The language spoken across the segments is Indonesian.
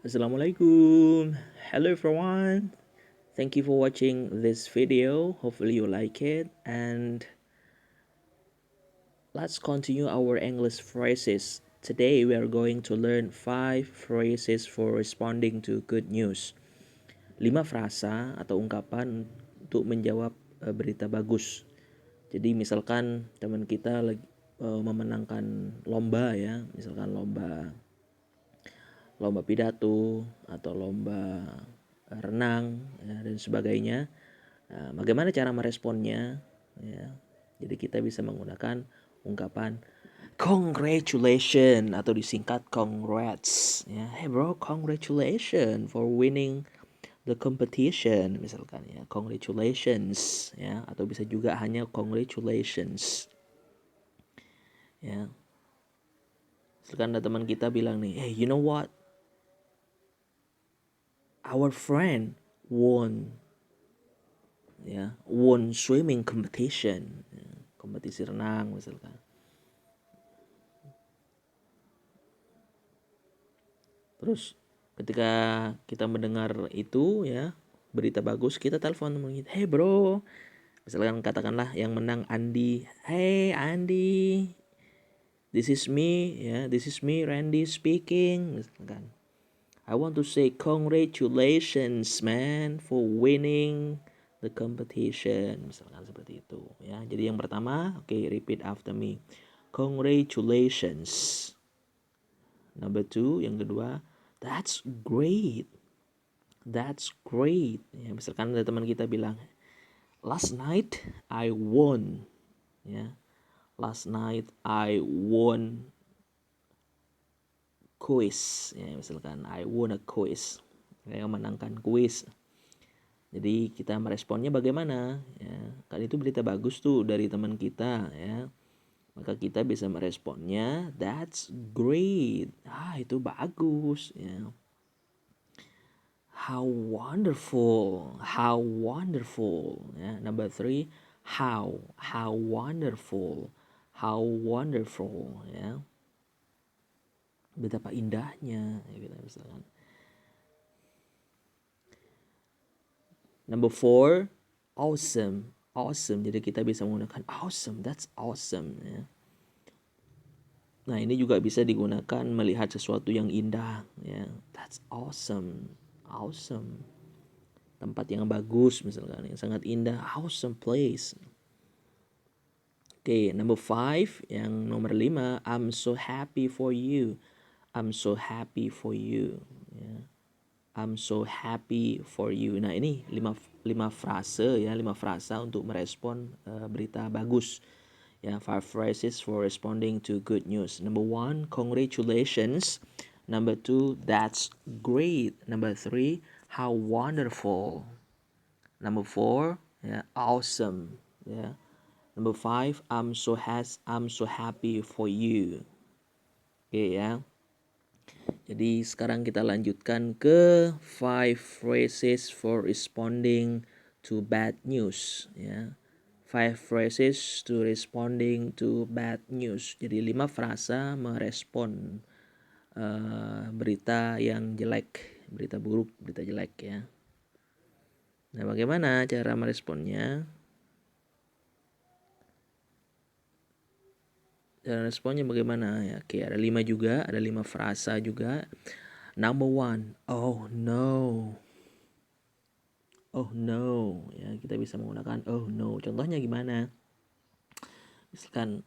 Assalamualaikum. Hello everyone. Thank you for watching this video. Hopefully you like it, and let's continue our English phrases. Today we are going to learn 5 phrases for responding to good news. 5 frasa atau ungkapan untuk menjawab berita bagus. Jadi misalkan teman kita lagi memenangkan lomba ya, misalkan lomba pidato atau lomba renang ya, dan sebagainya. Nah, bagaimana cara meresponnya? Ya, jadi kita bisa menggunakan ungkapan congratulations atau disingkat congrats. Ya, hey bro, congratulations for winning the competition misalkan ya, congratulations ya, atau bisa juga hanya congratulations. Ya, misalkan ada teman kita bilang nih, hey you know what? Our friend won won swimming competition ya, kompetisi renang misalkan. Terus ketika kita mendengar itu ya berita bagus, kita telepon teman kita, hey bro, misalkan katakanlah yang menang Andi, hey Andi, this is me Randy speaking misalkan. I want to say congratulations man for winning the competition misalkan seperti itu ya. Jadi yang pertama, repeat after me. Congratulations. Number 2, yang kedua, that's great. That's great. Ya, misalkan ada teman kita bilang, last night I won. Ya. Last night I won quiz. Ya, misalkan I won a quiz. Saya menangkan quiz. Jadi kita meresponnya bagaimana? Ya, kan itu berita bagus tuh dari teman kita ya. Maka kita bisa meresponnya that's great. Itu bagus ya. How wonderful. How wonderful ya. Number 3, how wonderful. How wonderful ya. Betapa indahnya ya, kita misalkan. Number 4, awesome. Awesome. Jadi kita bisa menggunakan awesome. That's awesome ya. Nah, ini juga bisa digunakan melihat sesuatu yang indah ya. That's awesome. Awesome. Tempat yang bagus misalkan, yang sangat indah. Awesome place. Number 5, yang nomor 5, I'm so happy for you. I'm so happy for you ya. I'm so happy for you. Nah, ini 5 frase ya, 5 frasa untuk merespon berita bagus. Ya, 5 phrases for responding to good news. Number 1, congratulations. Number 2, that's great. Number 3, how wonderful. Number 4, awesome. Number 5, I'm so happy for you. Ya. Jadi sekarang kita lanjutkan ke 5 phrases for responding to bad news ya. 5 phrases to responding to bad news. Jadi 5 frasa merespon berita yang jelek, berita buruk, berita jelek ya. Nah, bagaimana cara meresponnya? Cara responnya bagaimana ya? Ada 5 juga, ada 5 frasa juga. Number 1, oh no. Oh no, ya kita bisa menggunakan oh no. Contohnya gimana? Misalkan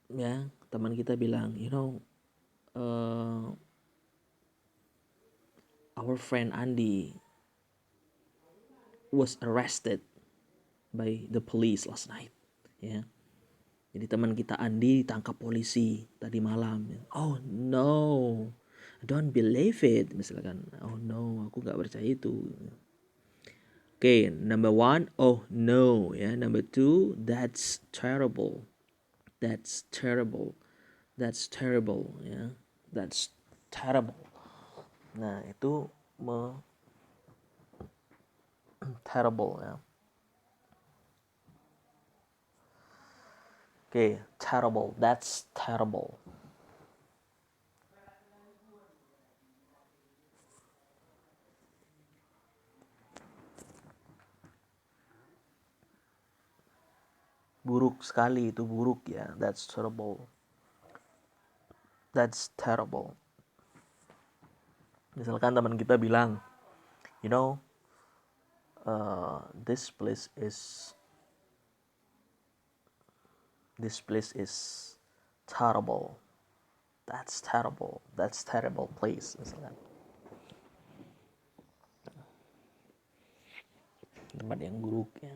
ya teman kita bilang, our friend Andy was arrested by the police last night. Ya, jadi teman kita Andi ditangkap polisi tadi malam. Oh no, don't believe it. Misalkan, oh no, aku nggak percaya itu. Number 1, oh no ya. Number 2, that's terrible. That's terrible. That's terrible ya. That's terrible. Nah, itu terrible ya. Terrible. That's terrible. buruk sekali, itu buruk ya. That's terrible. That's terrible. Misalkan teman kita bilang, you know, this place is terrible. That's terrible. That's terrible place, misalkan. Tempat yang buruk ya.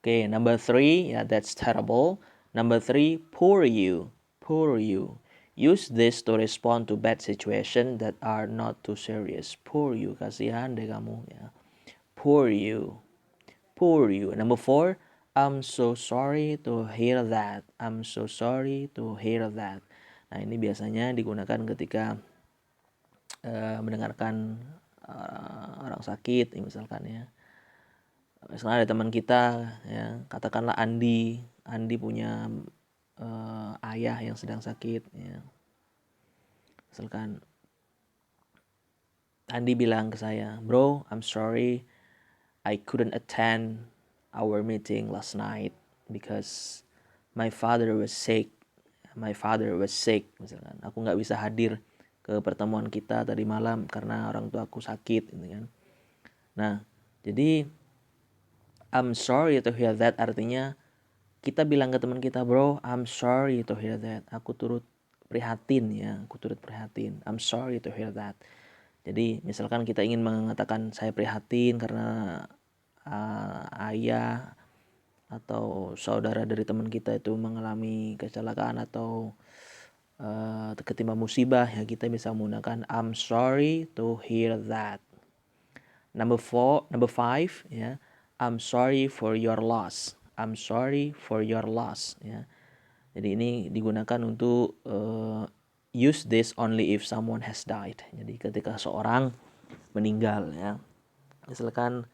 Okay, number 3, yeah, that's terrible. Number 3, poor you. Poor you. Use this to respond to bad situation that are not too serious. Poor you, kasihan deh kamu ya. Poor you. Poor you. Number 4, I'm so sorry to hear that. I'm so sorry to hear that. Nah, ini biasanya digunakan ketika mendengarkan orang sakit, misalkan ya. Misalkan ada teman kita ya, katakanlah Andi punya ayah yang sedang sakit ya. Misalkan Andi bilang ke saya, bro, I'm sorry I couldn't attend our meeting last night because my father was sick. Misalkan aku nggak bisa hadir ke pertemuan kita tadi malam karena orang tua aku sakit gitu kan. Nah, jadi I'm sorry to hear that artinya kita bilang ke teman kita, bro, I'm sorry to hear that. Aku turut prihatin ya, I'm sorry to hear that. Jadi misalkan kita ingin mengatakan saya prihatin karena ayah atau saudara dari teman kita itu mengalami kecelakaan atau ketimpa musibah, ya kita bisa menggunakan I'm sorry to hear that. Number 5 ya, I'm sorry for your loss. I'm sorry for your loss ya. Jadi ini digunakan untuk use this only if someone has died. Jadi ketika seorang meninggal ya. Misalkan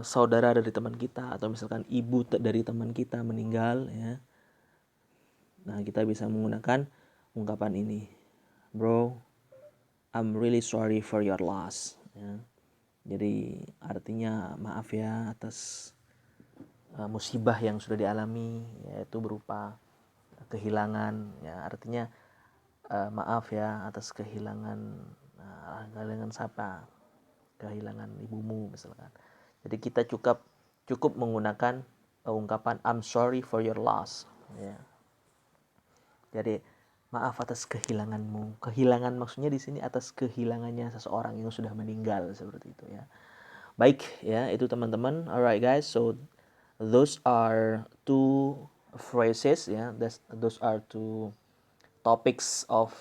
saudara dari teman kita atau misalkan ibu dari teman kita meninggal ya. Nah, kita bisa menggunakan ungkapan ini. Bro, I'm really sorry for your loss ya. Jadi artinya maaf ya atas musibah yang sudah dialami, yaitu berupa kehilangan ya. Artinya maaf ya atas kehilangan siapa? Kehilangan ibumu misalkan. Jadi kita cukup menggunakan ungkapan I'm sorry for your loss ya. Jadi maaf atas kehilanganmu. Kehilangan maksudnya di sini atas kehilangannya seseorang yang sudah meninggal, seperti itu ya. Baik ya, itu teman-teman. Alright guys, so those are two phrases ya. Those are two topics of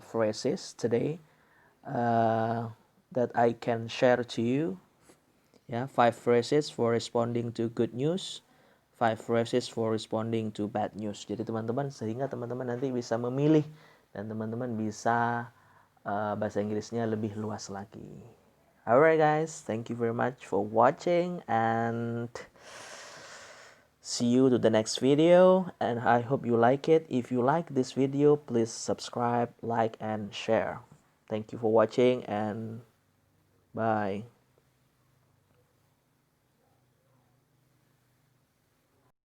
phrases today that I can share to you. Ya, 5 phrases for responding to good news, 5 phrases for responding to bad news. Jadi teman-teman, sehingga teman-teman nanti bisa memilih dan teman-teman bisa bahasa Inggrisnya lebih luas lagi. Alright guys, thank you very much for watching and see you to the next video, and I hope you like it. If you like this video, please subscribe, like and share. Thank you for watching and bye.